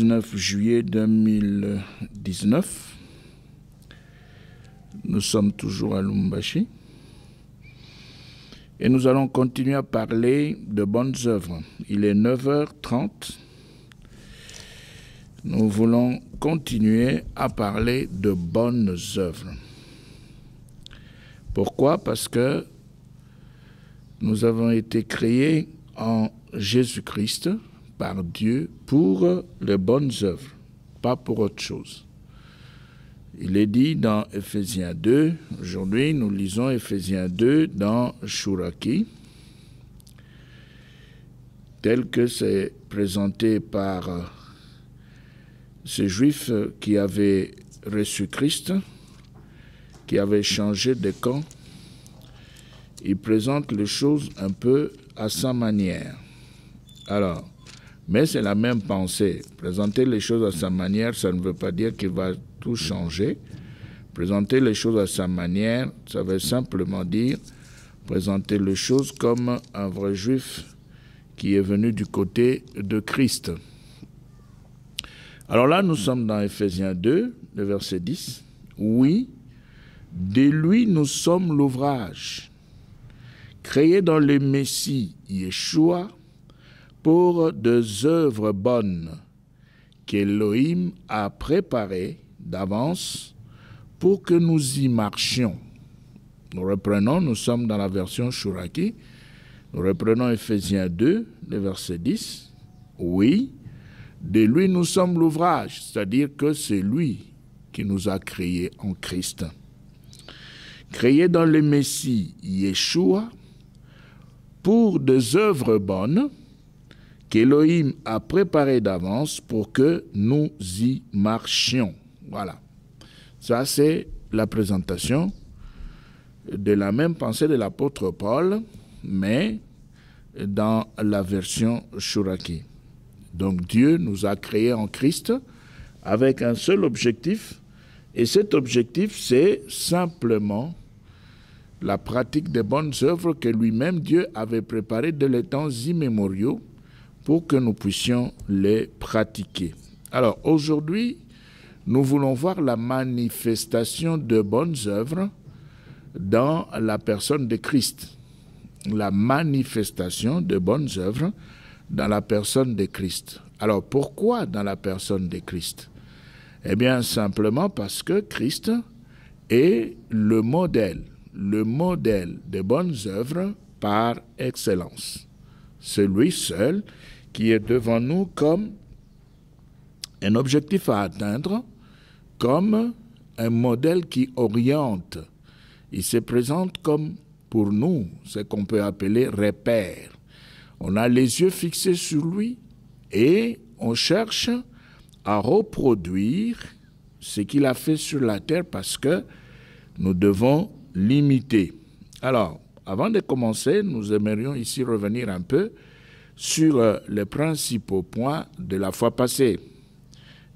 19 juillet 2019. Nous sommes toujours à Lubumbashi. Et nous allons continuer à parler de bonnes œuvres. Il est 9h30. Nous voulons continuer à parler de bonnes œuvres. Pourquoi? Parce que nous avons été créés en Jésus-Christ par Dieu pour les bonnes œuvres, pas pour autre chose. Il est dit dans Éphésiens 2, aujourd'hui nous lisons Éphésiens 2 dans Shuraki, tel que c'est présenté par ces Juifs qui avaient reçu Christ, qui avaient changé de camp. Il présente les choses un peu à sa manière. Alors, mais c'est la même pensée. Présenter les choses à sa manière, ça ne veut pas dire qu'il va tout changer. Présenter les choses à sa manière, ça veut simplement dire présenter les choses comme un vrai juif qui est venu du côté de Christ. Alors là, nous sommes dans Éphésiens 2, le verset 10. Oui, de lui nous sommes l'ouvrage, créé dans le Messie Yeshua, pour des œuvres bonnes qu'Élohim a préparées d'avance pour que nous y marchions. Nous reprenons, nous sommes dans la version Shuraki, nous reprenons Éphésiens 2, le verset 10. Oui, de lui nous sommes l'ouvrage, c'est-à-dire que c'est lui qui nous a créés en Christ. Créés dans le Messie Yeshua pour des œuvres bonnes qu'Élohim a préparées d'avance pour que nous y marchions. Voilà. Ça, c'est la présentation de la même pensée de l'apôtre Paul, mais dans la version Shuraki. Donc, Dieu nous a créés en Christ avec un seul objectif, et cet objectif, c'est simplement la pratique des bonnes œuvres que lui-même Dieu avait préparées dès les temps immémoriaux pour que nous puissions les pratiquer. Alors aujourd'hui, nous voulons voir la manifestation de bonnes œuvres dans la personne de Christ. La manifestation de bonnes œuvres dans la personne de Christ. Alors pourquoi dans la personne de Christ? Eh bien simplement parce que Christ est le modèle des bonnes œuvres par excellence. C'est lui seul qui est devant nous comme un objectif à atteindre, comme un modèle qui oriente. Il se présente comme, pour nous, ce qu'on peut appeler repère. On a les yeux fixés sur lui et on cherche à reproduire ce qu'il a fait sur la terre parce que nous devons l'imiter. Alors, avant de commencer, nous aimerions ici revenir un peu sur les principaux points de la fois passée.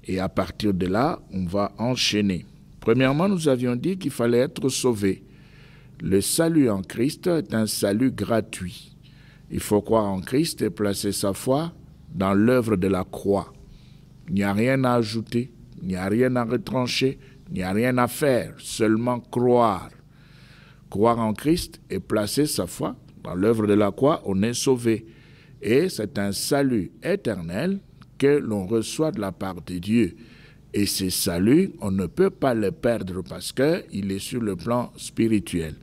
Et à partir de là, on va enchaîner. Premièrement, nous avions dit qu'il fallait être sauvé. Le salut en Christ est un salut gratuit. Il faut croire en Christ et placer sa foi dans l'œuvre de la croix. Il n'y a rien à ajouter, il n'y a rien à retrancher, il n'y a rien à faire, seulement croire. Croire en Christ et placer sa foi dans l'œuvre de la croix, on est sauvé. Et c'est un salut éternel que l'on reçoit de la part de Dieu. Et ce salut, on ne peut pas le perdre parce qu'il est sur le plan spirituel.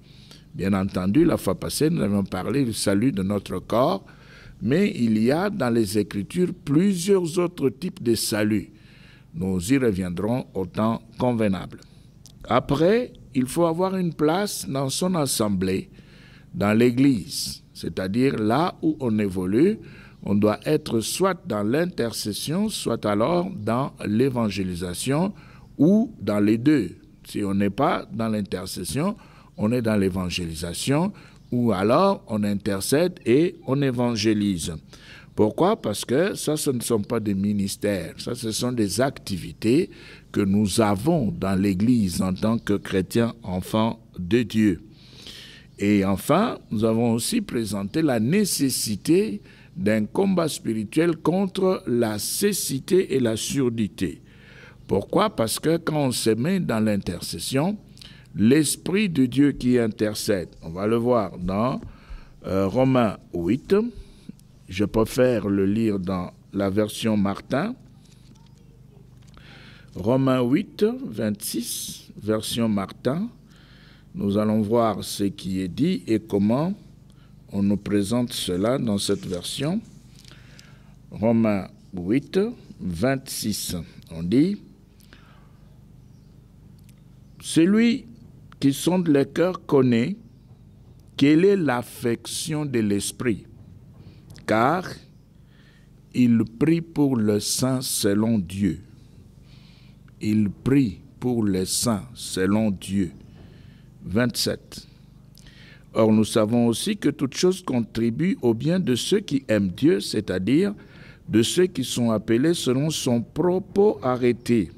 Bien entendu, la fois passée, nous avons parlé du salut de notre corps, mais il y a dans les Écritures plusieurs autres types de salut. Nous y reviendrons au temps convenable. Après, il faut avoir une place dans son assemblée, dans l'Église, c'est-à-dire là où on évolue, on doit être soit dans l'intercession, soit alors dans l'évangélisation ou dans les deux. Si on n'est pas dans l'intercession, on est dans l'évangélisation ou alors on intercède et on évangélise. Pourquoi? Parce que ça, ce ne sont pas des ministères, ça, ce sont des activités que nous avons dans l'Église en tant que chrétiens enfants de Dieu. Et enfin, nous avons aussi présenté la nécessité d'un combat spirituel contre la cécité et la surdité. Pourquoi? Parce que quand on se met dans l'intercession, l'Esprit de Dieu qui intercède, on va le voir dans Romains 8, je préfère le lire dans la version Martin, Romains 8, 26, version Martin, nous allons voir ce qui est dit et comment on nous présente cela dans cette version. Romains 8, 26, on dit « Celui qui sonde le cœur connaît quelle est l'affection de l'esprit, car il prie pour le saint selon Dieu. » Il prie pour les saints selon Dieu. 27. Or, nous savons aussi que toute chose contribue au bien de ceux qui aiment Dieu, c'est-à-dire de ceux qui sont appelés selon son propos arrêté.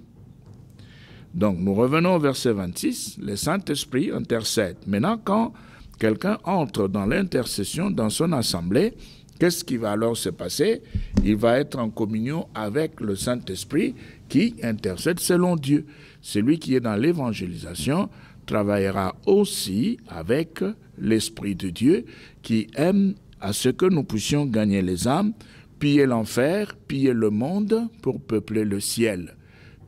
Donc, nous revenons au verset 26. Le Saint-Esprit intercède. Maintenant, quand quelqu'un entre dans l'intercession, dans son assemblée, qu'est-ce qui va alors se passer? Il va être en communion avec le Saint-Esprit qui intercède selon Dieu. Celui qui est dans l'évangélisation travaillera aussi avec l'Esprit de Dieu qui aime à ce que nous puissions gagner les âmes, piller l'enfer, piller le monde pour peupler le ciel.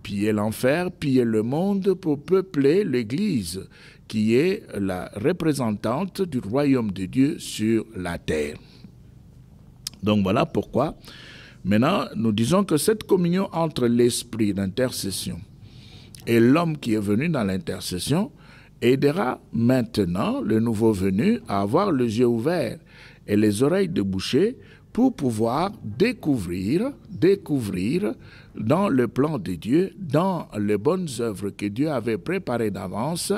Piller l'enfer, piller le monde pour peupler l'Église, qui est la représentante du royaume de Dieu sur la terre. Donc voilà pourquoi, maintenant, nous disons que cette communion entre l'esprit d'intercession et l'homme qui est venu dans l'intercession aidera maintenant le nouveau venu à avoir les yeux ouverts et les oreilles débouchées pour pouvoir découvrir dans le plan de Dieu, dans les bonnes œuvres que Dieu avait préparées d'avance,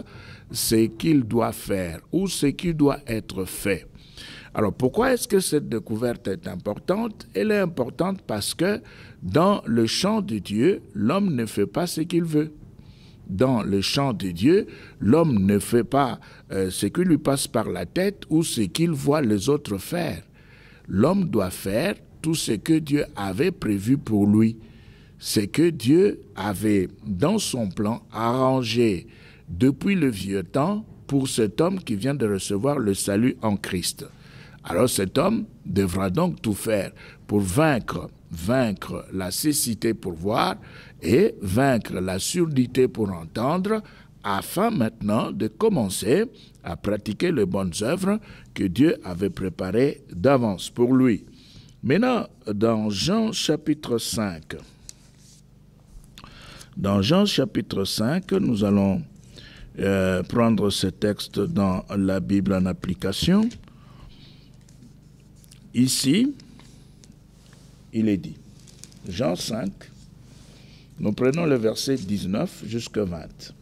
ce qu'il doit faire ou ce qui doit être fait. Alors, pourquoi est-ce que cette découverte est importante? Elle est importante parce que dans le champ de Dieu, l'homme ne fait pas ce qu'il veut. Dans le champ de Dieu, l'homme ne fait pas ce qui lui passe par la tête ou ce qu'il voit les autres faire. L'homme doit faire tout ce que Dieu avait prévu pour lui. Ce que Dieu avait, dans son plan, arrangé depuis le vieux temps pour cet homme qui vient de recevoir le salut en Christ. Alors cet homme devra donc tout faire pour vaincre la cécité pour voir et vaincre la surdité pour entendre, afin maintenant de commencer à pratiquer les bonnes œuvres que Dieu avait préparées d'avance pour lui. Maintenant, dans Jean chapitre 5, nous allons prendre ce texte dans la Bible en application. Ici, il est dit, Jean 5, nous prenons le verset 19 jusqu'à 20.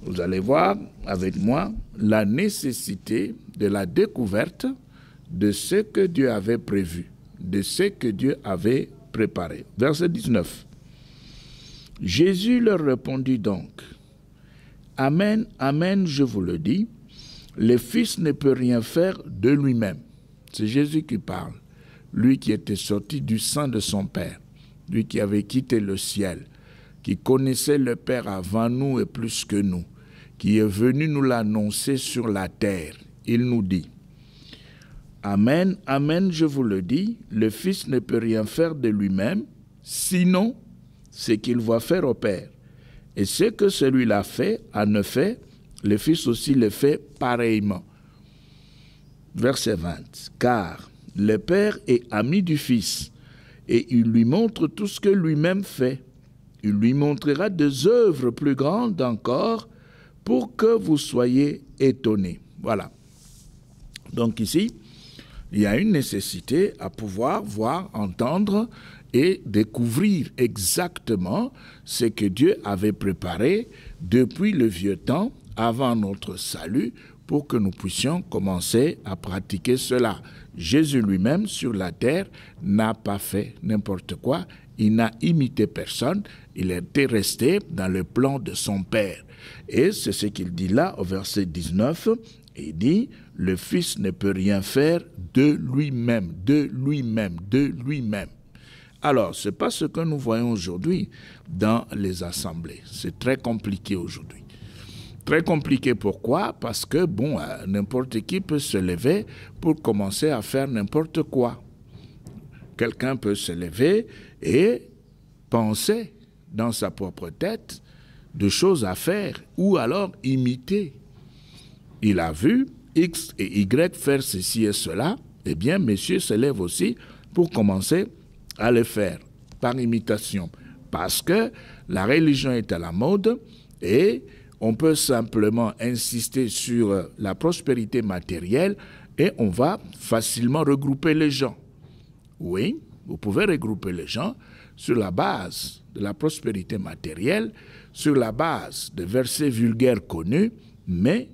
Vous allez voir avec moi la nécessité de la découverte de ce que Dieu avait prévu, de ce que Dieu avait préparé. Verset 19. Jésus leur répondit donc, « Amen, amen, je vous le dis, le Fils ne peut rien faire de lui-même. » C'est Jésus qui parle, lui qui était sorti du sein de son Père, lui qui avait quitté le ciel, qui connaissait le Père avant nous et plus que nous, qui est venu nous l'annoncer sur la terre. Il nous dit, « Amen, amen, je vous le dis, le Fils ne peut rien faire de lui-même, sinon ce qu'il voit faire au Père. Et ce que celui-là fait, en effet, le Fils aussi le fait pareillement. » Verset 20. « Car le Père est ami du Fils, et il lui montre tout ce que lui-même fait. Il lui montrera des œuvres plus grandes encore, pour que vous soyez étonnés. » Voilà. Donc ici, il y a une nécessité à pouvoir voir, entendre et découvrir exactement ce que Dieu avait préparé depuis le vieux temps, avant notre salut, pour que nous puissions commencer à pratiquer cela. Jésus lui-même, sur la terre, n'a pas fait n'importe quoi, il n'a imité personne, il était resté dans le plan de son Père. Et c'est ce qu'il dit là au verset 19, il dit, le Fils ne peut rien faire de lui-même, de lui-même, de lui-même. Alors, ce n'est pas ce que nous voyons aujourd'hui dans les assemblées. C'est très compliqué aujourd'hui. Très compliqué, pourquoi? Parce que, bon, n'importe qui peut se lever pour commencer à faire n'importe quoi. Quelqu'un peut se lever et penser dans sa propre tête de choses à faire ou alors imiter. Il a vu X et Y faire ceci et cela, eh bien, monsieur se lève aussi pour commencer à le faire par imitation. Parce que la religion est à la mode et on peut simplement insister sur la prospérité matérielle et on va facilement regrouper les gens. Oui, vous pouvez regrouper les gens sur la base de la prospérité matérielle, sur la base de versets vulgaires connus, mais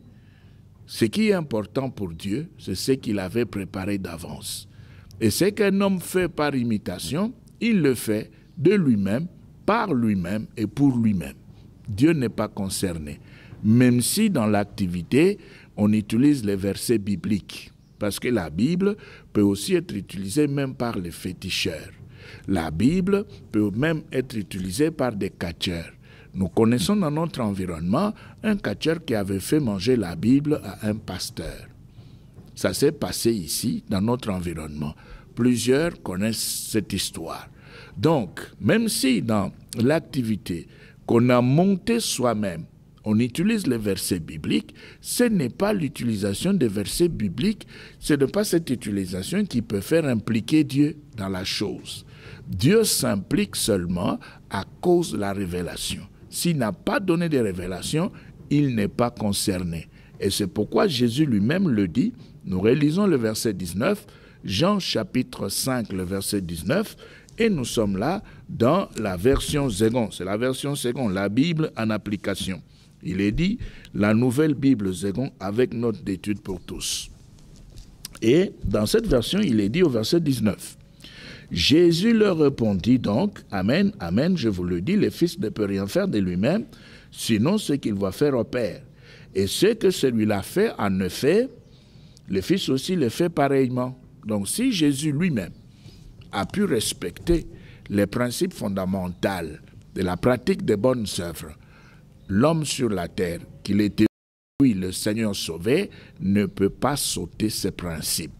ce qui est important pour Dieu, c'est ce qu'il avait préparé d'avance. Et ce qu'un homme fait par imitation, il le fait de lui-même, par lui-même et pour lui-même. Dieu n'est pas concerné, même si dans l'activité, on utilise les versets bibliques, parce que la Bible peut aussi être utilisée même par les féticheurs. La Bible peut même être utilisée par des catcheurs. Nous connaissons dans notre environnement un catcheur qui avait fait manger la Bible à un pasteur. Ça s'est passé ici, dans notre environnement. Plusieurs connaissent cette histoire. Donc, même si dans l'activité qu'on a montée soi-même, on utilise les versets bibliques, ce n'est pas l'utilisation des versets bibliques, ce n'est pas cette utilisation qui peut faire impliquer Dieu dans la chose. Dieu s'implique seulement à cause de la révélation. S'il n'a pas donné de révélation, il n'est pas concerné. Et c'est pourquoi Jésus lui-même le dit. Nous relisons le verset 19, Jean chapitre 5, le verset 19, et nous sommes là dans la version seconde. C'est la version seconde, la Bible en application. Il est dit, la nouvelle Bible seconde avec note d'étude pour tous. Et dans cette version, il est dit au verset 19, Jésus leur répondit donc, Amen, Amen, je vous le dis, le Fils ne peut rien faire de lui-même, sinon ce qu'il va faire au Père. Et ce que celui-là fait, en effet, le Fils aussi le fait pareillement. Donc si Jésus lui-même a pu respecter les principes fondamentaux de la pratique des bonnes œuvres, l'homme sur la terre, qu'il était oui, le Seigneur sauvé, ne peut pas sauter ces principes.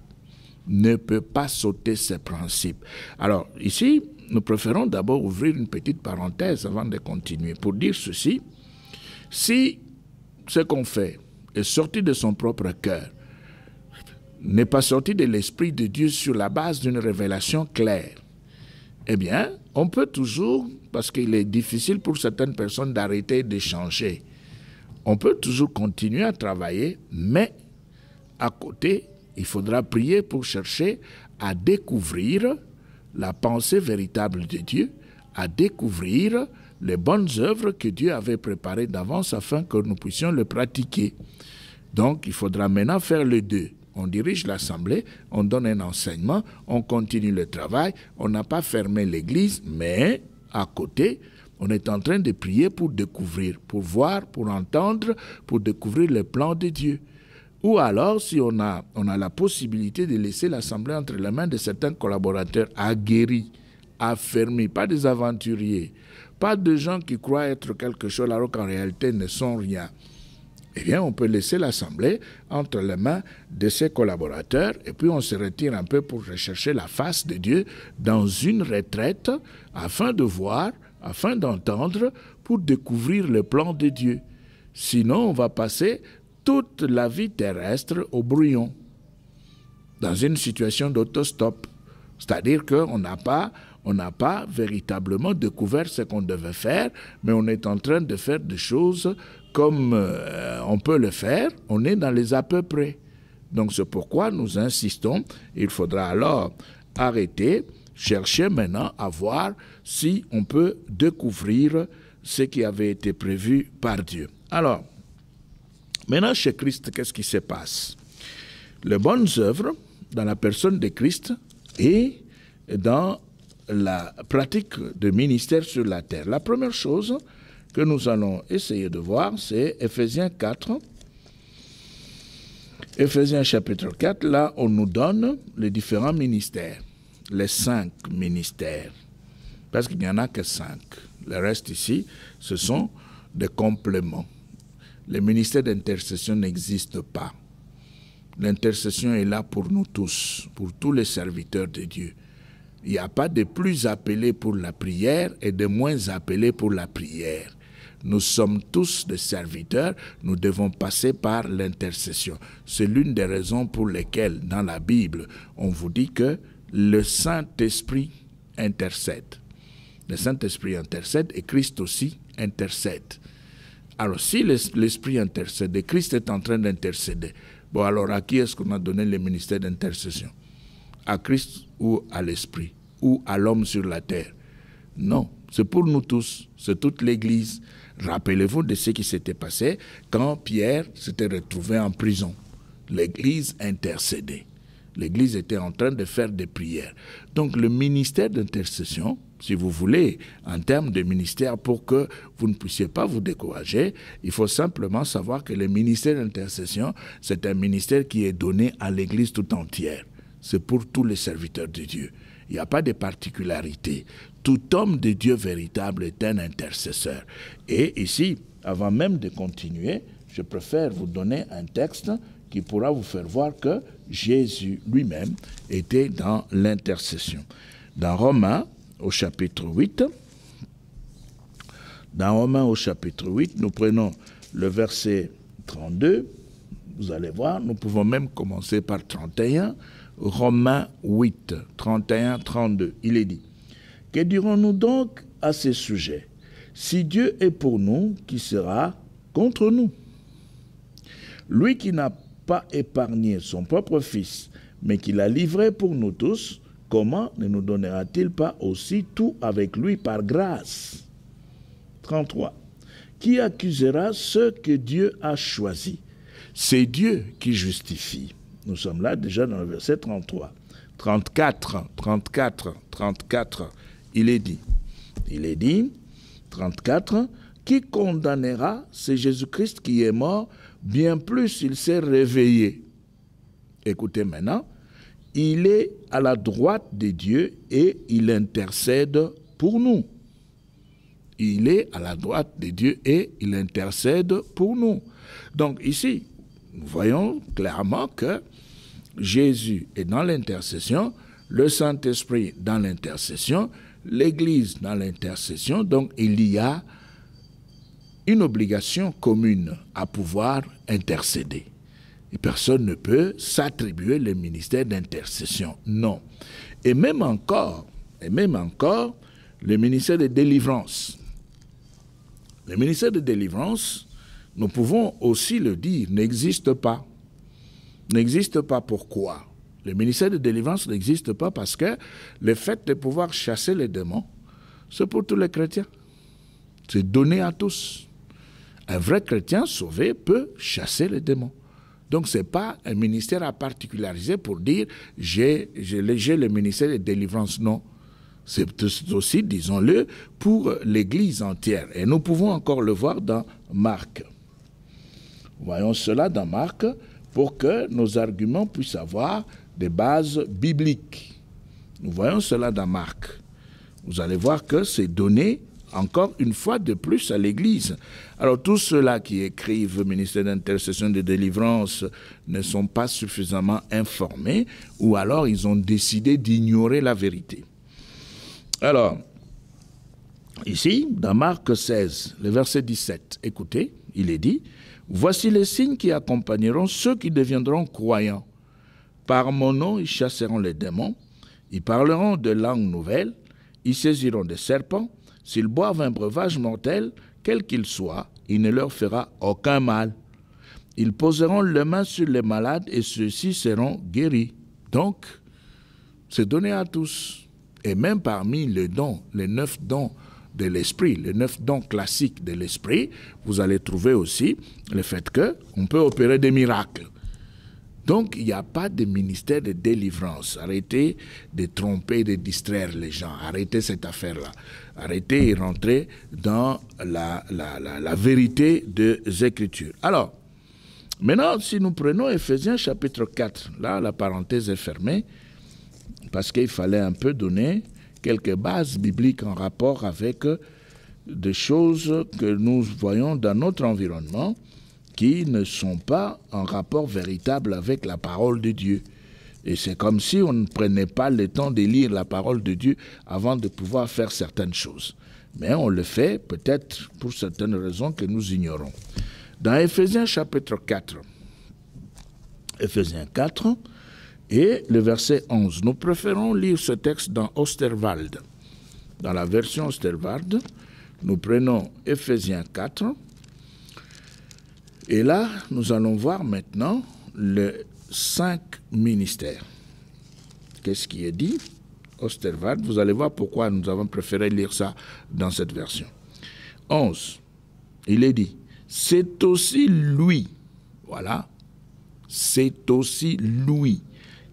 Ne peut pas sauter ces principes. Alors, ici, nous préférons d'abord ouvrir une petite parenthèse avant de continuer pour dire ceci. Si ce qu'on fait est sorti de son propre cœur, n'est pas sorti de l'Esprit de Dieu sur la base d'une révélation claire, eh bien, on peut toujours, parce qu'il est difficile pour certaines personnes d'arrêter de changer, on peut toujours continuer à travailler, mais à côté, il faudra prier pour chercher à découvrir la pensée véritable de Dieu, à découvrir les bonnes œuvres que Dieu avait préparées d'avance afin que nous puissions le pratiquer. Donc, il faudra maintenant faire les deux. On dirige l'assemblée, on donne un enseignement, on continue le travail, on n'a pas fermé l'église, mais à côté, on est en train de prier pour découvrir, pour voir, pour entendre, pour découvrir les plans de Dieu. Ou alors, si on a la possibilité de laisser l'assemblée entre les mains de certains collaborateurs aguerris, affermis, pas des aventuriers, pas de gens qui croient être quelque chose alors qu'en réalité ne sont rien, eh bien, on peut laisser l'assemblée entre les mains de ses collaborateurs et puis on se retire un peu pour rechercher la face de Dieu dans une retraite afin de voir, afin d'entendre, pour découvrir le plan de Dieu. Sinon, on va passer toute la vie terrestre au brouillon, dans une situation d'autostop. C'est-à-dire qu'on n'a pas véritablement découvert ce qu'on devait faire, mais on est en train de faire des choses comme on peut le faire, on est dans les à peu près. Donc c'est pourquoi nous insistons, il faudra alors arrêter, chercher maintenant à voir si on peut découvrir ce qui avait été prévu par Dieu. Alors, maintenant chez Christ, qu'est-ce qui se passe? Les bonnes œuvres dans la personne de Christ et dans la pratique de ministère sur la terre. La première chose que nous allons essayer de voir, c'est Éphésiens 4, Éphésiens chapitre 4, là, on nous donne les différents ministères, les 5 ministères, parce qu'il n'y en a que 5. Le reste ici, ce sont des compléments. Le ministère d'intercession n'existe pas. L'intercession est là pour nous tous, pour tous les serviteurs de Dieu. Il n'y a pas de plus appelés pour la prière et de moins appelés pour la prière. Nous sommes tous des serviteurs, nous devons passer par l'intercession. C'est l'une des raisons pour lesquelles, dans la Bible, on vous dit que le Saint-Esprit intercède. Le Saint-Esprit intercède et Christ aussi intercède. Alors, si l'Esprit intercède et Christ est en train d'intercéder, bon, alors à qui est-ce qu'on a donné le ministère d'intercession? À Christ ou à l'Esprit? Ou à l'homme sur la terre? Non, c'est pour nous tous, c'est toute l'Église. Rappelez-vous de ce qui s'était passé quand Pierre s'était retrouvé en prison. L'Église intercédait. L'Église était en train de faire des prières. Donc le ministère d'intercession, si vous voulez, en termes de ministère, pour que vous ne puissiez pas vous décourager, il faut simplement savoir que le ministère d'intercession, c'est un ministère qui est donné à l'Église tout entière. C'est pour tous les serviteurs de Dieu. Il n'y a pas de particularité. Tout homme de Dieu véritable est un intercesseur. Et ici, avant même de continuer, je préfère vous donner un texte qui pourra vous faire voir que Jésus lui-même était dans l'intercession. Dans Romains, au chapitre 8, nous prenons le verset 32, vous allez voir, nous pouvons même commencer par 31, Romains 8, 31, 32, il est dit, « Que dirons-nous donc à ce sujet? Si Dieu est pour nous, qui sera contre nous? Lui qui n'a pas épargné son propre Fils, mais qui l'a livré pour nous tous, comment ne nous donnera-t-il pas aussi tout avec lui par grâce? » 33. Qui accusera ceux que Dieu a choisis? C'est Dieu qui justifie. Nous sommes là déjà dans le verset 33. 34, il est dit, 34, qui condamnera? C'est Jésus-Christ qui est mort, bien plus il s'est réveillé. Écoutez maintenant, il est à la droite de Dieu et il intercède pour nous. Il est à la droite de Dieu et il intercède pour nous. Donc ici, nous voyons clairement que Jésus est dans l'intercession, le Saint-Esprit dans l'intercession, l'Église dans l'intercession. Donc il y a une obligation commune à pouvoir intercéder. Et personne ne peut s'attribuer le ministère d'intercession. Non. Et même encore, le ministère de délivrance. Le ministère de délivrance, nous pouvons aussi le dire, n'existe pas. N'existe pas. Pourquoi? Le ministère de délivrance n'existe pas parce que le fait de pouvoir chasser les démons, c'est pour tous les chrétiens. C'est donné à tous. Un vrai chrétien sauvé peut chasser les démons. Donc, ce n'est pas un ministère à particulariser pour dire « j'ai le ministère de délivrance ». Non. C'est aussi, disons-le, pour l'Église entière. Et nous pouvons encore le voir dans Marc. Voyons cela dans Marc pour que nos arguments puissent avoir des bases bibliques. Nous voyons cela dans Marc. Vous allez voir que c'est donné encore une fois de plus à l'Église. Alors tous ceux-là qui écrivent ministère d'intercession de délivrance ne sont pas suffisamment informés ou alors ils ont décidé d'ignorer la vérité. Alors, ici, dans Marc 16, le verset 17, écoutez, il est dit, « Voici les signes qui accompagneront ceux qui deviendront croyants. Par mon nom, ils chasseront les démons, ils parleront de langues nouvelles, ils saisiront des serpents, s'ils boivent un breuvage mortel, quel qu'il soit, il ne leur fera aucun mal. Ils poseront les mains sur les malades et ceux-ci seront guéris. » Donc, c'est donné à tous. Et même parmi les dons, les 9 dons de l'esprit, les 9 dons classiques de l'esprit, vous allez trouver aussi le fait qu'on peut opérer des miracles. Donc, il n'y a pas de ministère de délivrance. Arrêtez de tromper, de distraire les gens. Arrêtez cette affaire-là. Arrêtez et rentrez dans la vérité des Écritures. Alors, Maintenant, si nous prenons Éphésiens chapitre 4, là, la parenthèse est fermée, parce qu'il fallait un peu donner quelques bases bibliques en rapport avec des choses que nous voyons dans notre environnement qui ne sont pas en rapport véritable avec la parole de Dieu. Et c'est comme si on ne prenait pas le temps de lire la parole de Dieu avant de pouvoir faire certaines choses. Mais on le fait peut-être pour certaines raisons que nous ignorons. Dans Éphésiens chapitre 4, Éphésiens 4 et le verset 11, nous préférons lire ce texte dans Osterwald. Dans la version Osterwald, nous prenons Éphésiens 4 et là, nous allons voir maintenant les 5 ministères. Qu'est-ce qui est dit? Osterwald, vous allez voir pourquoi nous avons préféré lire ça dans cette version. 11, il est dit, c'est aussi lui, voilà, c'est aussi lui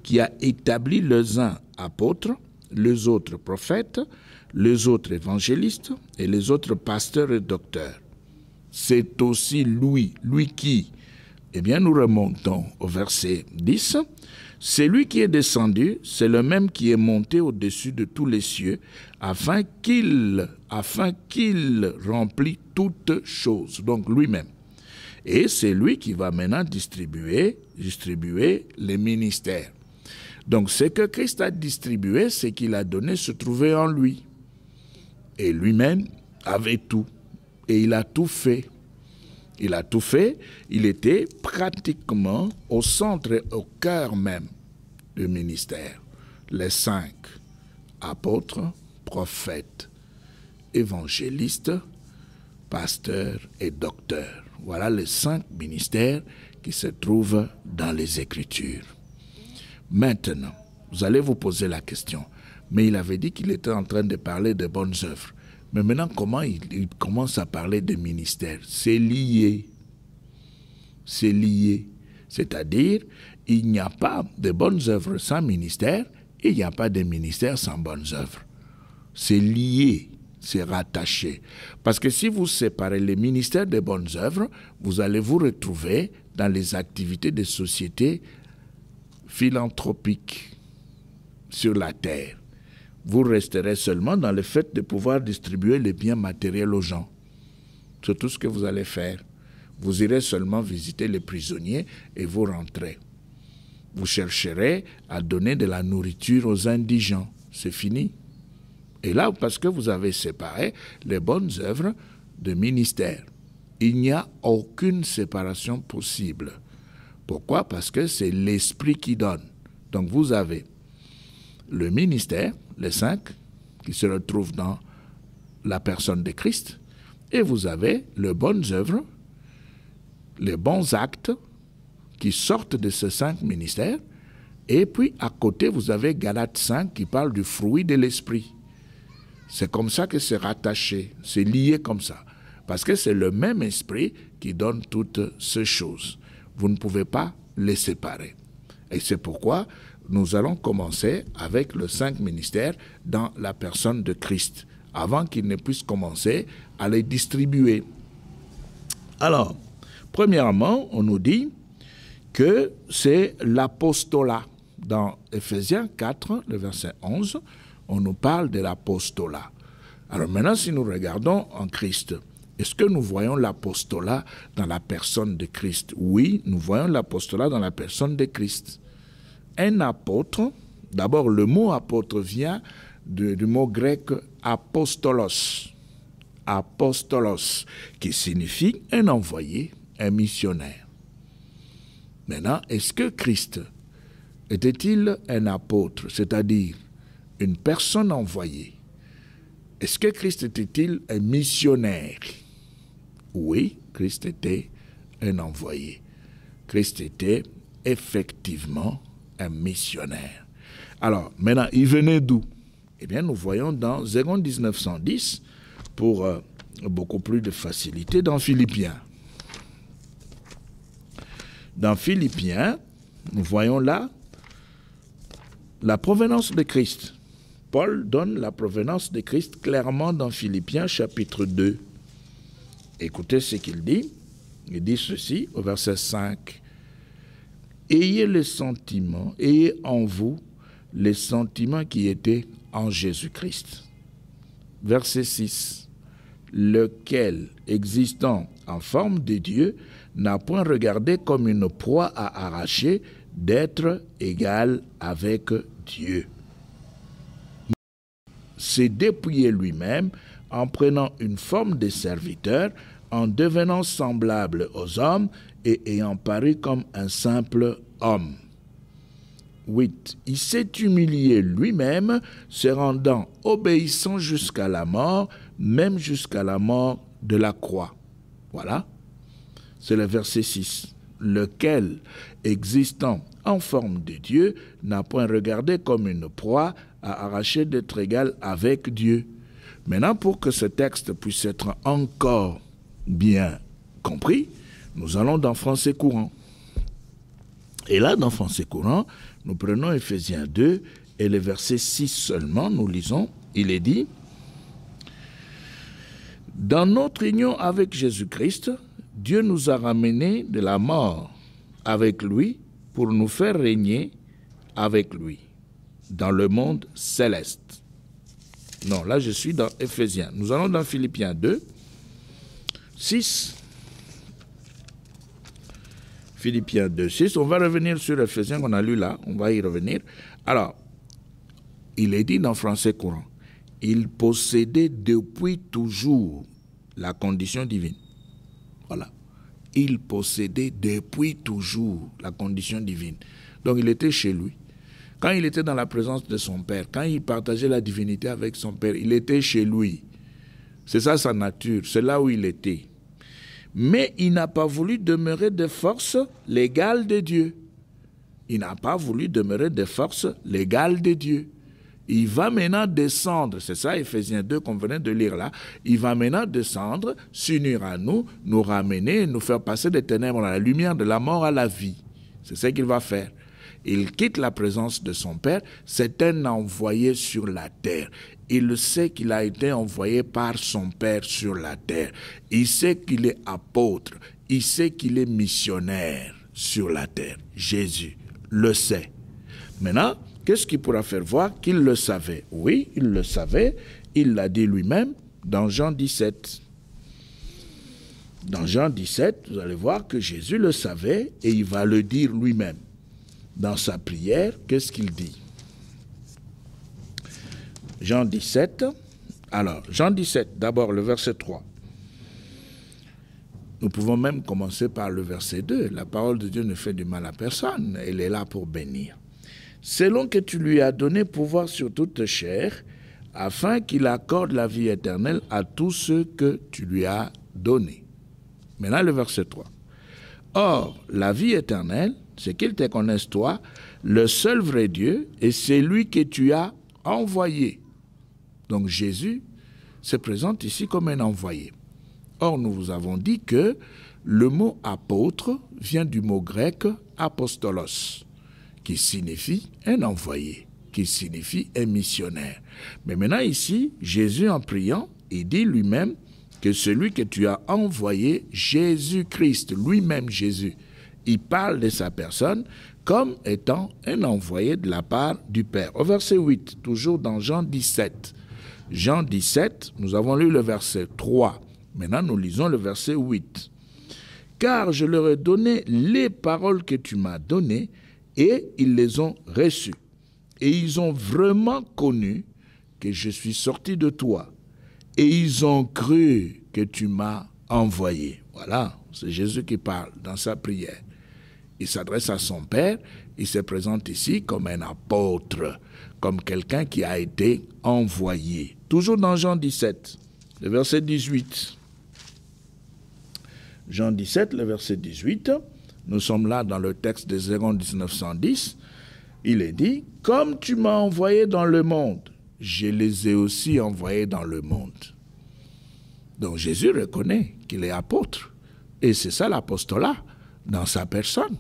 qui a établi les uns apôtres, les autres prophètes, les autres évangélistes et les autres pasteurs et docteurs. C'est aussi lui, lui qui? Eh bien, nous remontons au verset 10. C'est lui qui est descendu, c'est le même qui est monté au-dessus de tous les cieux, afin qu'il remplisse toutes choses, donc lui-même. Et c'est lui qui va maintenant distribuer les ministères. Donc, ce que Christ a distribué, c'est qu'il a donné se trouvait en lui. Et lui-même avait tout. Et il a tout fait. Il a tout fait, il était pratiquement au centre et au cœur même du ministère. Les 5 apôtres, prophètes, évangélistes, pasteurs et docteurs. Voilà les 5 ministères qui se trouvent dans les Écritures. Maintenant, vous allez vous poser la question, mais il avait dit qu'il était en train de parler de bonnes œuvres. Mais maintenant, comment il commence à parler de ministère? C'est lié. C'est lié. C'est-à-dire, il n'y a pas de bonnes œuvres sans ministère et il n'y a pas de ministère sans bonnes œuvres. C'est lié, c'est rattaché. Parce que si vous séparez les ministères des bonnes œuvres, vous allez vous retrouver dans les activités de société philanthropiques sur la terre. Vous resterez seulement dans le fait de pouvoir distribuer les biens matériels aux gens. C'est tout ce que vous allez faire. Vous irez seulement visiter les prisonniers et vous rentrez. Vous chercherez à donner de la nourriture aux indigents. C'est fini. Et là, parce que vous avez séparé les bonnes œuvres de ministère, il n'y a aucune séparation possible. Pourquoi? Parce que c'est l'Esprit qui donne. Donc vous avez le ministère, les 5, qui se retrouvent dans la personne de Christ, et vous avez les bonnes œuvres, les bons actes qui sortent de ces 5 ministères, et puis à côté, vous avez Galates 5 qui parle du fruit de l'esprit. C'est comme ça que c'est rattaché, c'est lié comme ça, parce que c'est le même esprit qui donne toutes ces choses. Vous ne pouvez pas les séparer. Et c'est pourquoi nous allons commencer avec les 5 ministères dans la personne de Christ, avant qu'il ne puisse commencer à les distribuer. Alors, premièrement, on nous dit que c'est l'apostolat. Dans Éphésiens 4, le verset 11, on nous parle de l'apostolat. Alors maintenant, si nous regardons en Christ, est-ce que nous voyons l'apostolat dans la personne de Christ? Oui, nous voyons l'apostolat dans la personne de Christ. Un apôtre, d'abord le mot apôtre vient du mot grec apostolos. Apostolos, qui signifie un envoyé, un missionnaire. Maintenant, est-ce que Christ était-il un apôtre, c'est-à-dire une personne envoyée? Est-ce que Christ était-il un missionnaire? Oui, Christ était un envoyé. Christ était effectivement un missionnaire. Alors, maintenant, il venait d'où? Eh bien, nous voyons dans 2 1910, pour beaucoup plus de facilité, dans Philippiens. Dans Philippiens, nous voyons là la provenance de Christ. Paul donne la provenance de Christ clairement dans Philippiens chapitre 2. Écoutez ce qu'il dit Il dit ceci au verset 5. Ayez les sentiments, ayez en vous les sentiments qui étaient en Jésus-Christ. Verset 6. Lequel, existant en forme de Dieu, n'a point regardé comme une proie à arracher d'être égal avec Dieu. S'est dépouillé lui-même en prenant une forme de serviteur, en devenant semblable aux hommes et ayant paru comme un simple homme. 8. Il s'est humilié lui-même, se rendant obéissant jusqu'à la mort, même jusqu'à la mort de la croix. Voilà. C'est le verset 6. Lequel, existant en forme de Dieu, n'a point regardé comme une proie à arracher d'être égal avec Dieu. Maintenant, pour que ce texte puisse être encore bien compris, nous allons dans Français courant. Et là, dans Français courant, nous prenons Éphésiens 2 et le verset 6 seulement, nous lisons, il est dit « Dans notre union avec Jésus-Christ, Dieu nous a ramenés de la mort avec lui pour nous faire régner avec lui dans le monde céleste. » Non, là je suis dans Éphésiens. Nous allons dans Philippiens 2, 6. Philippiens 2, 6. On va revenir sur Éphésiens qu'on a lu là. On va y revenir. Alors, il est dit dans Français courant, il possédait depuis toujours la condition divine. Voilà. Il possédait depuis toujours la condition divine. Donc, il était chez lui. Quand il était dans la présence de son Père, quand il partageait la divinité avec son Père, il était chez lui. C'est ça sa nature, c'est là où il était. Mais il n'a pas voulu demeurer de force l'égale de Dieu. Il n'a pas voulu demeurer de force l'égale de Dieu. Il va maintenant descendre, c'est ça Éphésiens 2 qu'on venait de lire là, il va maintenant descendre, s'unir à nous, nous ramener, nous faire passer des ténèbres à la lumière, de la mort à la vie. C'est ce qu'il va faire. Il quitte la présence de son Père, c'est un envoyé sur la terre. Il sait qu'il a été envoyé par son Père sur la terre. Il sait qu'il est apôtre, il sait qu'il est missionnaire sur la terre. Jésus le sait. Maintenant, qu'est-ce qui pourra faire voir qu'il le savait? Oui, il le savait, il l'a dit lui-même dans Jean 17. Dans Jean 17, vous allez voir que Jésus le savait et il va le dire lui-même. Dans sa prière, qu'est-ce qu'il dit? Jean 17, alors, Jean 17, d'abord le verset 3. Nous pouvons même commencer par le verset 2. La parole de Dieu ne fait du mal à personne, elle est là pour bénir. Selon que tu lui as donné pouvoir sur toute chair, afin qu'il accorde la vie éternelle à tous ceux que tu lui as donnés. Maintenant le verset 3. Or, la vie éternelle, c'est qu'ils te connaissent toi, le seul vrai Dieu, et c'est lui que tu as envoyé. Donc Jésus se présente ici comme un envoyé. Or, nous vous avons dit que le mot apôtre vient du mot grec apostolos, qui signifie un envoyé, qui signifie un missionnaire. Mais maintenant ici, Jésus en priant, il dit lui-même que celui que tu as envoyé, Jésus-Christ, lui-même Jésus, il parle de sa personne comme étant un envoyé de la part du Père. Au verset 8, toujours dans Jean 17. Jean 17, nous avons lu le verset 3. Maintenant, nous lisons le verset 8. « Car je leur ai donné les paroles que tu m'as données, et ils les ont reçues. Et ils ont vraiment connu que je suis sorti de toi. Et ils ont cru que tu m'as envoyé. » Voilà, c'est Jésus qui parle dans sa prière. Il s'adresse à son Père, il se présente ici comme un apôtre, comme quelqu'un qui a été envoyé. Toujours dans Jean 17, le verset 18. Jean 17, le verset 18, nous sommes là dans le texte de 1910, il est dit, « Comme tu m'as envoyé dans le monde, je les ai aussi envoyés dans le monde. » Donc Jésus reconnaît qu'il est apôtre, et c'est ça l'apostolat dans sa personne.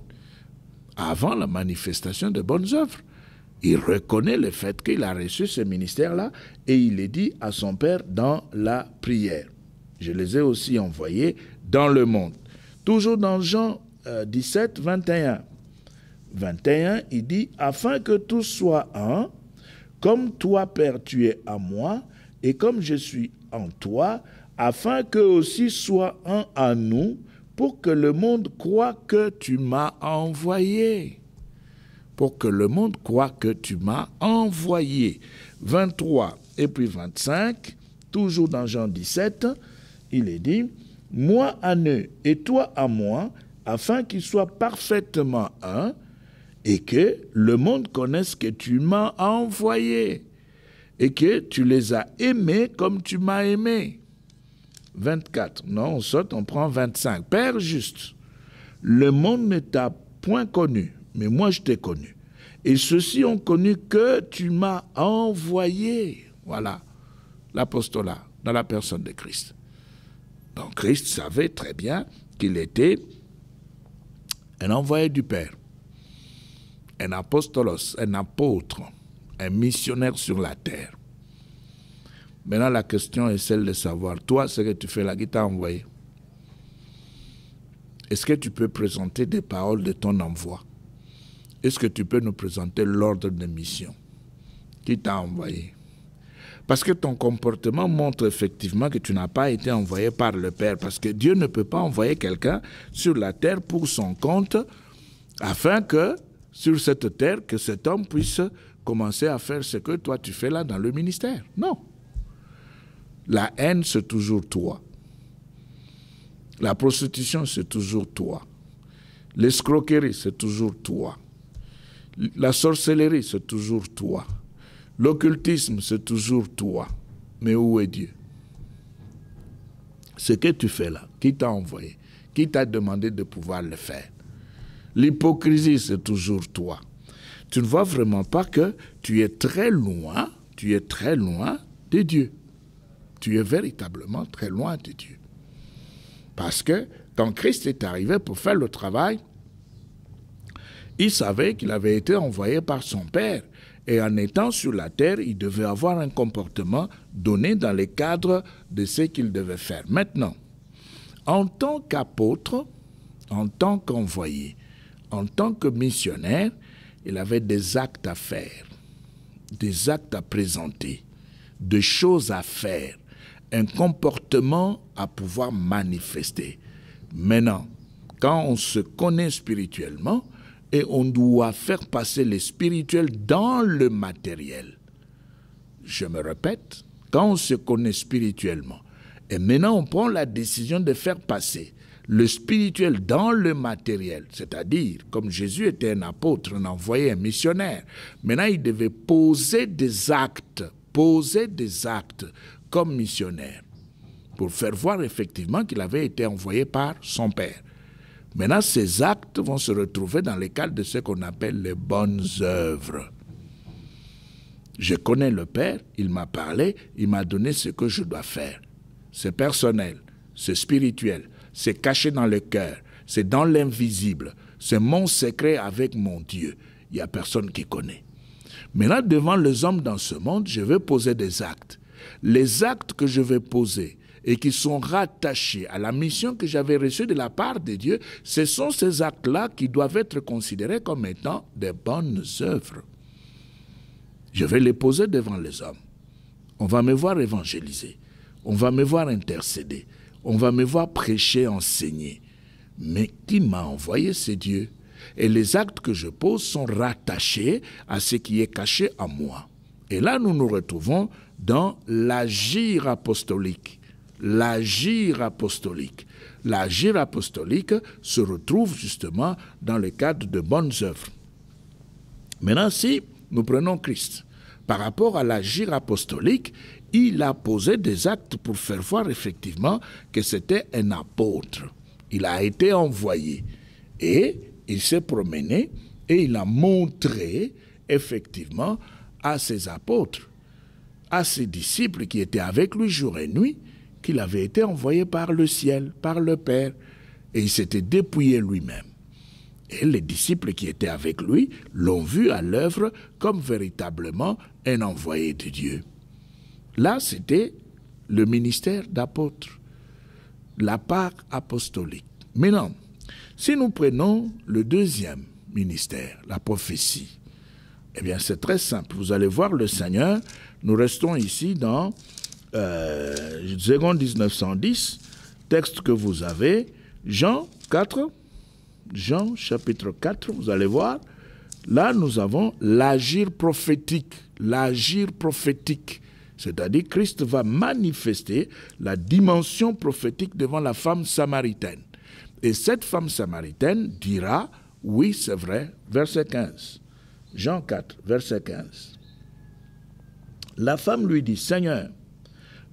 Avant la manifestation de bonnes œuvres, il reconnaît le fait qu'il a reçu ce ministère-là et il est dit à son Père dans la prière. Je les ai aussi envoyés dans le monde. Toujours dans Jean 17, 21. 21, il dit, afin que tous soient un, comme toi, Père, tu es à moi, et comme je suis en toi, afin qu'eux aussi soient un à nous, pour que le monde croie que tu m'as envoyé. Pour que le monde croie que tu m'as envoyé. 23 et puis 25, toujours dans Jean 17, il est dit, moi à eux et toi à moi, afin qu'ils soient parfaitement un, et que le monde connaisse que tu m'as envoyé, et que tu les as aimés comme tu m'as aimé. 24, non, on saute, on prend 25. Père juste, le monde ne t'a point connu, mais moi je t'ai connu. Et ceux-ci ont connu que tu m'as envoyé. Voilà, l'apostolat dans la personne de Christ. Donc Christ savait très bien qu'il était un envoyé du Père, un apostolos, un apôtre, un missionnaire sur la terre. Maintenant, la question est celle de savoir, toi, ce que tu fais là, qui t'a envoyé? Est-ce que tu peux présenter des paroles de ton envoi? Est-ce que tu peux nous présenter l'ordre de mission? Qui t'a envoyé? Parce que ton comportement montre effectivement que tu n'as pas été envoyé par le Père. Parce que Dieu ne peut pas envoyer quelqu'un sur la terre pour son compte, afin que, sur cette terre, que cet homme puisse commencer à faire ce que toi tu fais là dans le ministère. Non. La haine, c'est toujours toi. La prostitution, c'est toujours toi. L'escroquerie, c'est toujours toi. La sorcellerie, c'est toujours toi. L'occultisme, c'est toujours toi. Mais où est Dieu? Ce que tu fais là, qui t'a envoyé? Qui t'a demandé de pouvoir le faire? L'hypocrisie, c'est toujours toi. Tu ne vois vraiment pas que tu es très loin de Dieu. Tu es véritablement très loin de Dieu. Parce que quand Christ est arrivé pour faire le travail, il savait qu'il avait été envoyé par son Père. Et en étant sur la terre, il devait avoir un comportement donné dans les cadres de ce qu'il devait faire. Maintenant, en tant qu'apôtre, en tant qu'envoyé, en tant que missionnaire, il avait des actes à faire, des actes à présenter, des choses à faire, un comportement à pouvoir manifester. Maintenant, quand on se connaît spirituellement, et on doit faire passer le spirituel dans le matériel. Je me répète, quand on se connaît spirituellement, et maintenant on prend la décision de faire passer le spirituel dans le matériel, c'est-à-dire, comme Jésus était un apôtre, un envoyé, un missionnaire, maintenant il devait poser des actes comme missionnaire, pour faire voir effectivement qu'il avait été envoyé par son Père. Maintenant, ces actes vont se retrouver dans le cadre de ce qu'on appelle les bonnes œuvres. Je connais le Père, il m'a parlé, il m'a donné ce que je dois faire. C'est personnel, c'est spirituel, c'est caché dans le cœur, c'est dans l'invisible, c'est mon secret avec mon Dieu. Il n'y a personne qui connaît. Maintenant, devant les hommes dans ce monde, je vais poser des actes. Les actes que je vais poser, et qui sont rattachés à la mission que j'avais reçue de la part de Dieu, ce sont ces actes-là qui doivent être considérés comme étant des bonnes œuvres. Je vais les poser devant les hommes. On va me voir évangéliser. On va me voir intercéder. On va me voir prêcher, enseigner. Mais qui m'a envoyé, c'est Dieu. Et les actes que je pose sont rattachés à ce qui est caché en moi. Et là, nous nous retrouvons dans l'agir apostolique. L'agir apostolique. L'agir apostolique se retrouve justement dans le cadre de bonnes œuvres. Maintenant, si nous prenons Christ, par rapport à l'agir apostolique, il a posé des actes pour faire voir effectivement que c'était un apôtre. Il a été envoyé et il s'est promené et il a montré effectivement à ses apôtres, à ses disciples qui étaient avec lui jour et nuit, qu'il avait été envoyé par le ciel, par le Père, et il s'était dépouillé lui-même. Et les disciples qui étaient avec lui l'ont vu à l'œuvre comme véritablement un envoyé de Dieu. Là, c'était le ministère d'apôtre, la part apostolique. Maintenant, si nous prenons le deuxième ministère, la prophétie, eh bien c'est très simple. Vous allez voir le Seigneur, nous restons ici dans 1910, texte que vous avez, Jean 4, Jean chapitre 4, vous allez voir, là nous avons l'agir prophétique, c'est-à-dire Christ va manifester la dimension prophétique devant la femme samaritaine. Et cette femme samaritaine dira, oui c'est vrai, verset 15, Jean 4, verset 15. La femme lui dit, Seigneur,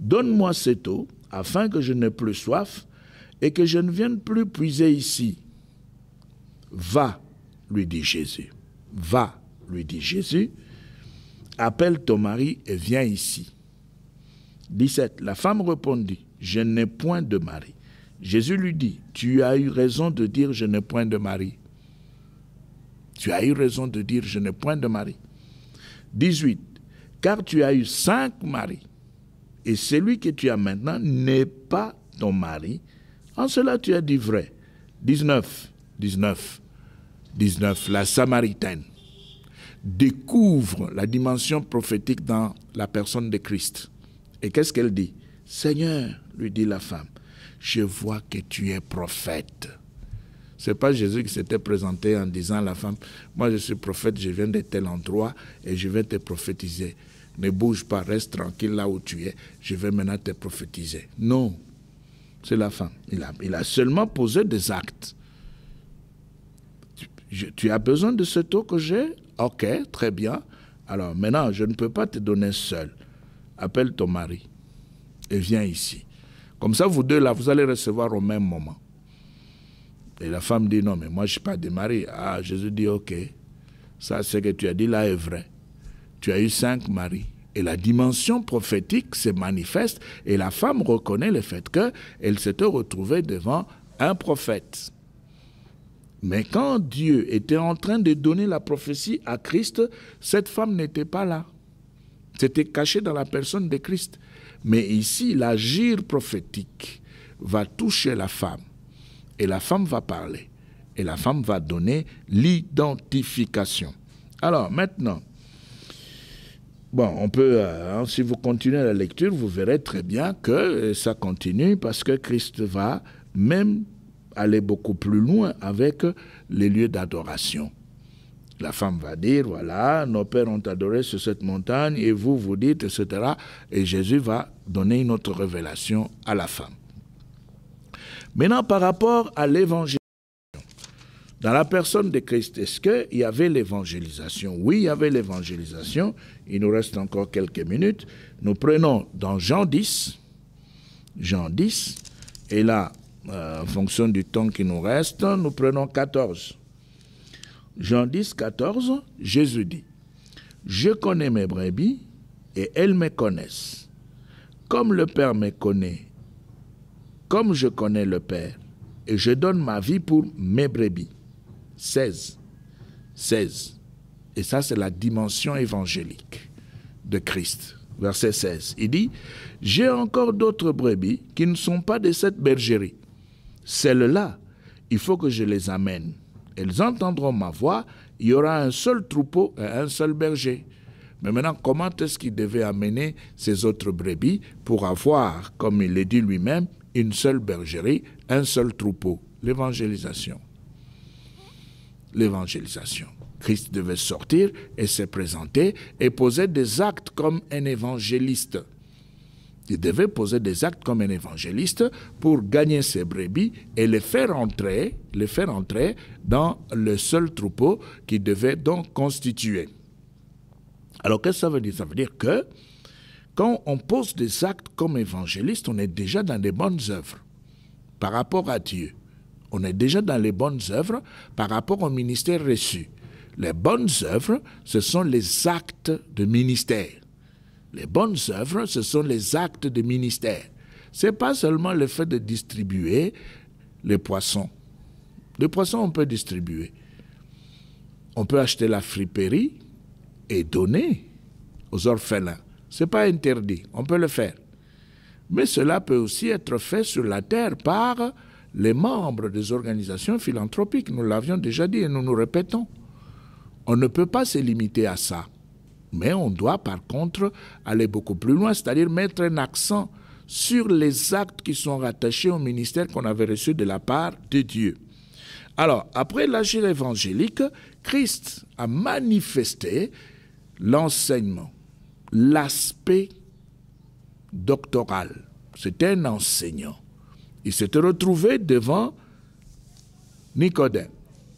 donne-moi cette eau, afin que je n'ai plus soif, et que je ne vienne plus puiser ici. Va, lui dit Jésus. Va, lui dit Jésus. Appelle ton mari et viens ici. 17. La femme répondit, je n'ai point de mari. Jésus lui dit, tu as eu raison de dire, je n'ai point de mari. Tu as eu raison de dire, je n'ai point de mari. 18. Car tu as eu 5 maris, et celui que tu as maintenant n'est pas ton mari. En cela, tu as dit vrai. 19. La Samaritaine découvre la dimension prophétique dans la personne de Christ. Et qu'est-ce qu'elle dit? Seigneur, lui dit la femme, je vois que tu es prophète. Ce n'est pas Jésus qui s'était présenté en disant à la femme, moi je suis prophète, je viens de tel endroit et je vais te prophétiser. Ne bouge pas, reste tranquille là où tu es, je vais maintenant te prophétiser. Non, c'est la femme. Il a seulement posé des actes. Tu as besoin de cette eau que j'ai? Ok, très bien. Alors maintenant, je ne peux pas te donner seul. Appelle ton mari et viens ici. Comme ça, vous deux là, vous allez recevoir au même moment. Et la femme dit, non, mais moi je ne suis pas de mari. Ah, Jésus dit, ok, ça ce que tu as dit là est vrai. Tu as eu 5 maris. Et la dimension prophétique se manifeste et la femme reconnaît le fait qu'elle s'était retrouvée devant un prophète. Mais quand Dieu était en train de donner la prophétie à Christ, cette femme n'était pas là. C'était caché dans la personne de Christ. Mais ici, l'agir prophétique va toucher la femme. Et la femme va parler. Et la femme va donner l'identification. Alors, maintenant, bon, on peut, si vous continuez la lecture, vous verrez très bien que ça continue parce que Christ va même aller beaucoup plus loin avec les lieux d'adoration. La femme va dire, voilà, nos pères ont adoré sur cette montagne et vous, vous dites, etc. Et Jésus va donner une autre révélation à la femme. Maintenant, par rapport à l'évangélisation, dans la personne de Christ, est-ce qu'il y avait l'évangélisation? Oui, il y avait l'évangélisation. Il nous reste encore quelques minutes. Nous prenons dans Jean 10, et là, en fonction du temps qui nous reste, nous prenons 14. Jean 10, 14, Jésus dit, « Je connais mes brebis et elles me connaissent. Comme le Père me connaît, comme je connais le Père, et je donne ma vie pour mes brebis. » 16. Et ça, c'est la dimension évangélique de Christ. Verset 16. Il dit, « J'ai encore d'autres brebis qui ne sont pas de cette bergerie. Celles-là, il faut que je les amène. Elles entendront ma voix, il y aura un seul troupeau et un seul berger. » Mais maintenant, comment est-ce qu'il devait amener ces autres brebis pour avoir, comme il le dit lui-même, une seule bergerie, un seul troupeau? L'évangélisation. Christ devait sortir et se présenter et poser des actes comme un évangéliste. Il devait poser des actes comme un évangéliste pour gagner ses brebis et les faire entrer dans le seul troupeau qu'il devait donc constituer. Alors, qu'est-ce que ça veut dire? Ça veut dire que quand on pose des actes comme évangéliste, on est déjà dans les bonnes œuvres par rapport à Dieu. On est déjà dans les bonnes œuvres par rapport au ministère reçu. Les bonnes œuvres, ce sont les actes de ministère. Les bonnes œuvres, ce sont les actes de ministère. Ce n'est pas seulement le fait de distribuer les poissons. Les poissons, on peut distribuer. On peut acheter la friperie et donner aux orphelins. Ce n'est pas interdit, on peut le faire. Mais cela peut aussi être fait sur la terre par les membres des organisations philanthropiques. Nous l'avions déjà dit et nous nous répétons. On ne peut pas se limiter à ça. Mais on doit par contre aller beaucoup plus loin, c'est-à-dire mettre un accent sur les actes qui sont rattachés au ministère qu'on avait reçu de la part de Dieu. Alors, après l'agir évangélique, Christ a manifesté l'enseignement, l'aspect doctoral. C'était un enseignant. Il s'était retrouvé devant Nicodème.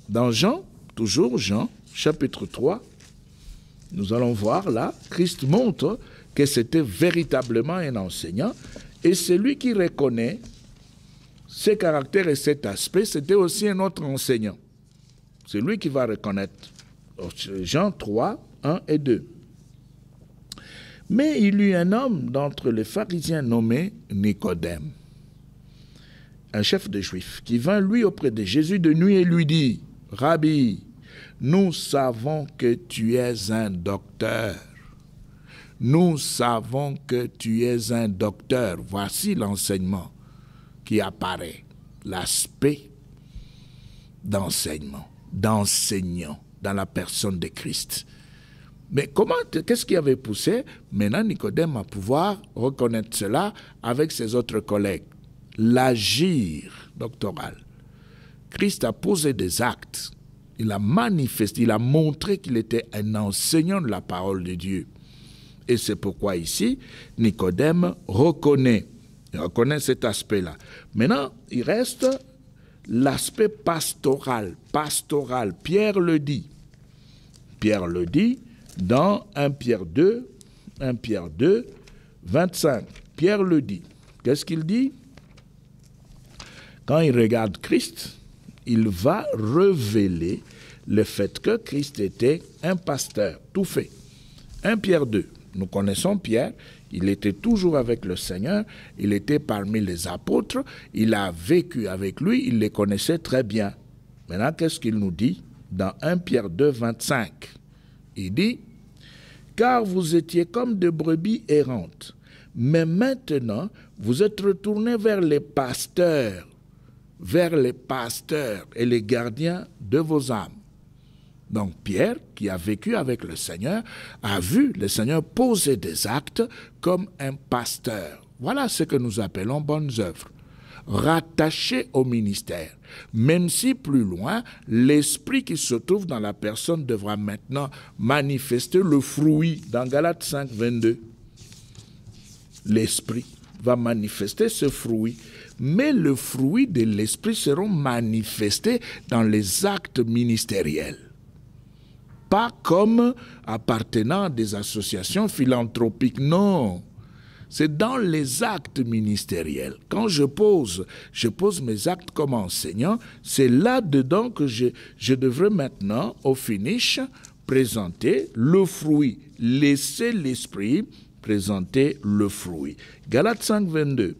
Dans Jean, toujours Jean, chapitre 3, nous allons voir là, Christ montre que c'était véritablement un enseignant et celui qui reconnaît ses caractères et cet aspect, c'était aussi un autre enseignant. C'est lui qui va reconnaître. Jean 3, 1 et 2. Mais il y eut un homme d'entre les pharisiens nommé Nicodème, un chef des Juifs, qui vint lui auprès de Jésus de nuit et lui dit, « Rabbi, nous savons que tu es un docteur. Nous savons que tu es un docteur. » Voici l'enseignement qui apparaît, l'aspect d'enseignement, d'enseignant dans la personne de Christ. Mais qu'est-ce qui avait poussé maintenant Nicodème à pouvoir reconnaître cela avec ses autres collègues? L'agir doctoral. Christ a posé des actes. Il a manifesté, il a montré qu'il était un enseignant de la parole de Dieu. Et c'est pourquoi ici, Nicodème reconnaît cet aspect-là. Maintenant, il reste l'aspect pastoral. Pastoral, Pierre le dit. Pierre le dit dans 1 Pierre 2, 25. Pierre le dit. Qu'est-ce qu'il dit? Quand il regarde Christ, il va révéler le fait que Christ était un pasteur, tout fait. 1 Pierre 2, nous connaissons Pierre, il était toujours avec le Seigneur, il était parmi les apôtres, il a vécu avec lui, il les connaissait très bien. Maintenant, qu'est-ce qu'il nous dit dans 1 Pierre 2, 25? Il dit, « Car vous étiez comme des brebis errantes, mais maintenant vous êtes retournés vers les pasteurs et les gardiens de vos âmes. » Donc Pierre, qui a vécu avec le Seigneur, a vu le Seigneur poser des actes comme un pasteur. Voilà ce que nous appelons bonnes œuvres, rattachées au ministère. Même si plus loin, l'esprit qui se trouve dans la personne devra maintenant manifester le fruit dans Galates 5, 22. L'esprit va manifester ce fruit. Mais le fruit de l'esprit seront manifestés dans les actes ministériels. Pas comme appartenant à des associations philanthropiques, non. C'est dans les actes ministériels. Quand je pose mes actes comme enseignant, c'est là-dedans que je devrais maintenant, au finish, présenter le fruit. Laisser l'esprit présenter le fruit. Galates 5, 22.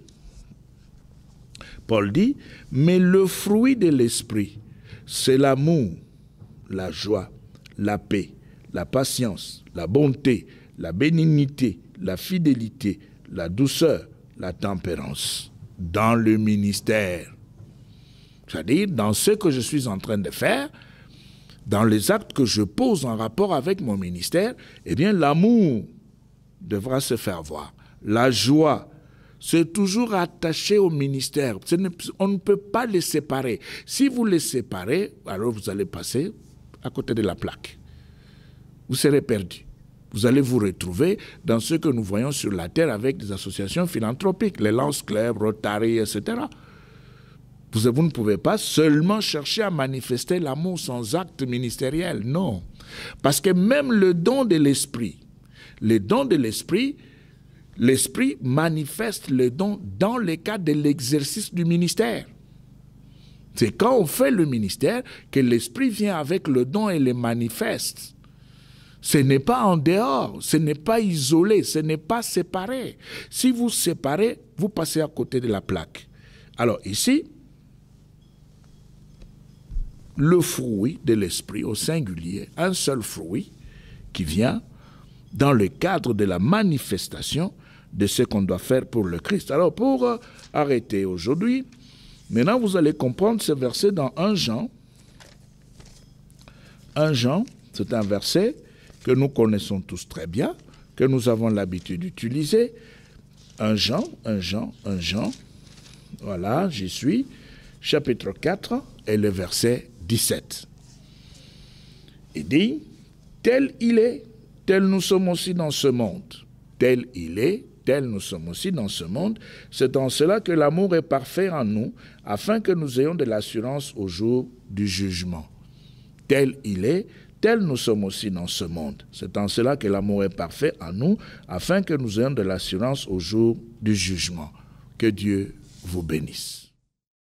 Paul dit, « Mais le fruit de l'esprit, c'est l'amour, la joie, la paix, la patience, la bonté, la bénignité, la fidélité, la douceur, la tempérance. » Dans le ministère. C'est-à-dire, dans ce que je suis en train de faire, dans les actes que je pose en rapport avec mon ministère, eh bien, l'amour devra se faire voir. La joie, c'est toujours attaché au ministère. On ne peut pas les séparer. Si vous les séparez, alors vous allez passer à côté de la plaque. Vous serez perdu. Vous allez vous retrouver dans ce que nous voyons sur la terre avec des associations philanthropiques, les Lance-Club, Rotary, etc. Vous ne pouvez pas seulement chercher à manifester l'amour sans acte ministériel, non. Parce que même le don de l'esprit, l'esprit manifeste le don dans le cadre de l'exercice du ministère. C'est quand on fait le ministère que l'esprit vient avec le don et le manifeste. Ce n'est pas en dehors, ce n'est pas isolé, ce n'est pas séparé. Si vous séparez, vous passez à côté de la plaque. Alors ici, le fruit de l'esprit au singulier, un seul fruit qui vient dans le cadre de la manifestation de ce qu'on doit faire pour le Christ. Alors pour arrêter aujourd'hui, Maintenant, vous allez comprendre ce verset dans 1 Jean. 1 Jean, c'est un verset que nous connaissons tous très bien, que nous avons l'habitude d'utiliser. 1 Jean. Voilà, j'y suis. Chapitre 4 et le verset 17. Il dit, tel il est, tel nous sommes aussi dans ce monde. Tel il est, tel nous sommes aussi dans ce monde. C'est en cela que l'amour est parfait en nous, afin que nous ayons de l'assurance au jour du jugement. Tel il est, tel nous sommes aussi dans ce monde. C'est en cela que l'amour est parfait en nous, afin que nous ayons de l'assurance au jour du jugement. Que Dieu vous bénisse.